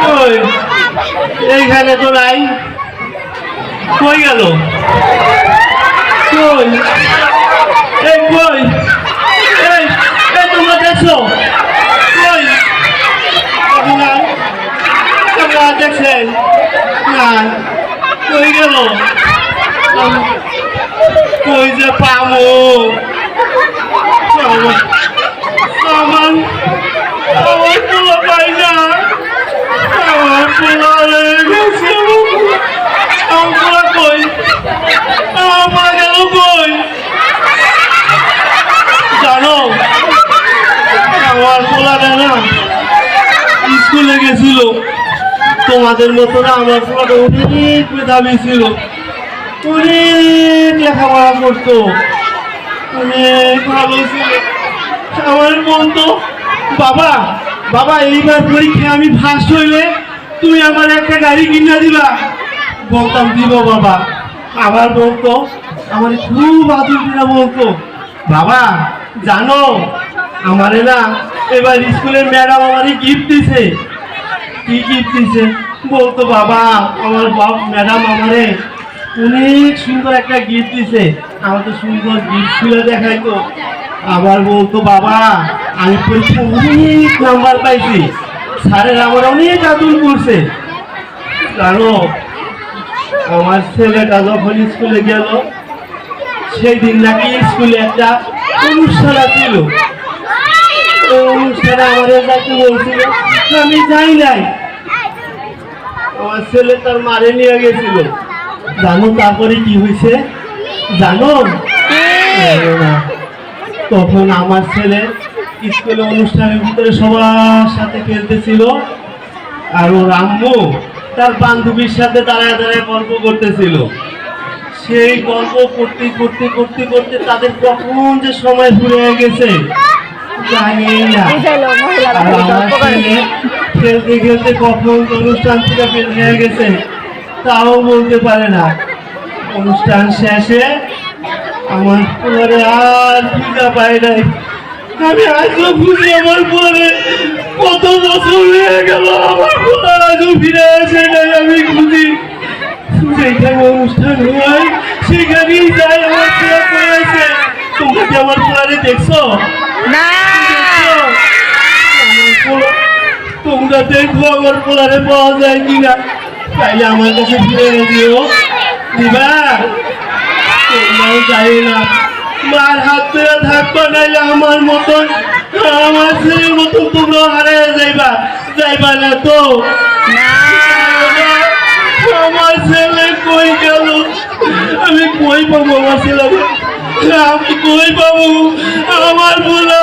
কই এইখানে তো নাই, কই গেল? কই এই কই এই এই তোমরা দেখছো? কই নাই, তোমরা দেখছেন? নাই, কই গেল? কই যে পাবো? আমার আমার পোলা পাই না, আমার পোলা হয়ে গেছে। আমার পোলা কই? আমার পোলা গেল কই? জানো আমার পোলাটা না স্কুলে গেছিল, তোমাদের মতো না আমার পোলাটা অনেক মেধাবী ছিল, অনেক লেখাপড়া করতো, অনেক ভালো ছিল। আমার বলতো, বাবা বাবা এইবার পরীক্ষায় আমি ফার্স্ট হইলে তুমি আমার একটা গাড়ি কিনে দিবা। বলতাম দিব বাবা। আবার বলতো, আমার খুব আদর করে বলতো, বাবা জানো আমারে না এবার স্কুলের ম্যাডাম আমারে গিফট দিছে। কি গিফট দিছে? বলতো বাবা আমার ম্যাডাম আমারে অনেক সুন্দর একটা গিফট দিছে। আমার তো সুন্দর গিফট খুলে দেখাইতো। আবার বলতো, বাবা আমি পরীক্ষা অনেক নাম্বার পাইছি, স্যারের আমার অনেক আদর করছে। জানো আমার ছেলেটা যখন স্কুলে গেল সেই দিন নাকি স্কুলে একটা অনুষ্ঠান ছিল, ওই অনুষ্ঠানে আমাদের যাকে বলছিল, আমি যাই নাই। আমার ছেলে তার মারে নিয়ে গেছিল। জানো তারপরে কি হয়েছে? জানো তখন আমার ছেলে স্কুলে অনুষ্ঠানের ভিতরে সবার সাথে খেলতেছিল, আর ওর আম্মু তার বান্ধবীর সাথে দাঁড়ায় দাঁড়ায় গল্প করতেছিল। সেই গল্প করতে করতে করতে করতে তাদের কখন যে সময় ফুরিয়ে গেছে জানি না। আর আমার ছেলে খেলতে খেলতে কখন অনুষ্ঠান থেকে বের হয়ে গেছে তাও বলতে পারে না। অনুষ্ঠান শেষে আমার পরে আর পূজা পাই নাই। আমি আজও খুঁজি আমার পরে, কত বছর হয়ে গেল আমার পোলা আজও ফিরে আসে নাই। আমি খুঁজি, যেখানে অনুষ্ঠান হয় সেখানেই যাই। আমার পোলা পড়ে আছে। তোমরা কি আমার পোলারে দেখছো? তোমরা দেখো আমার পোলারে পাওয়া যায় কিনা, তাইলে আমার কাছে ফিরে দিও। দিবা? তোমরাও যাই না, মার হাত ধরে থাকবা, নাইলে আমার মতন আমার ছেলের মতন তোমরাও হারিয়ে যাইবা। যাইবা না তো? আমার ছেলে কই গেল? আমি কই পাবো আমার ছেলে? আমি কই পাবো আমার পোলা?